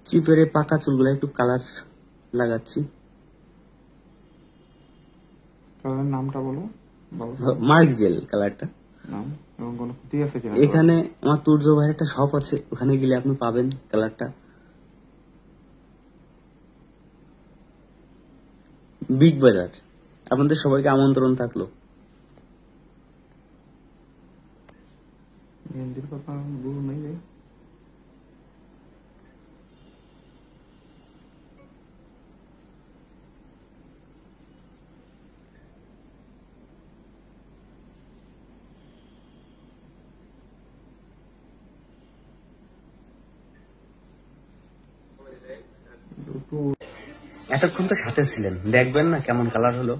চিপের পাকা চুলগুলো একটু কালার লাগাচ্ছি। কালারের নামটা বলো। মার্ক জেল কালারটা। নাম এবং কোনো ক্ষতি আছে কিনা? এখানে আমার তুর্য ভাইয়ের একটা শপ আছে, ওখানে গেলে আপনি পাবেন কালারটা। বিগ বাজার। আপনাদের সবাইকে আমন্ত্রণ থাকলো। মেহেন্দির কথা গুরু নেই রে। এতক্ষণ তো সাথে ছিলেন, দেখবেন না কেমন কালার হলো।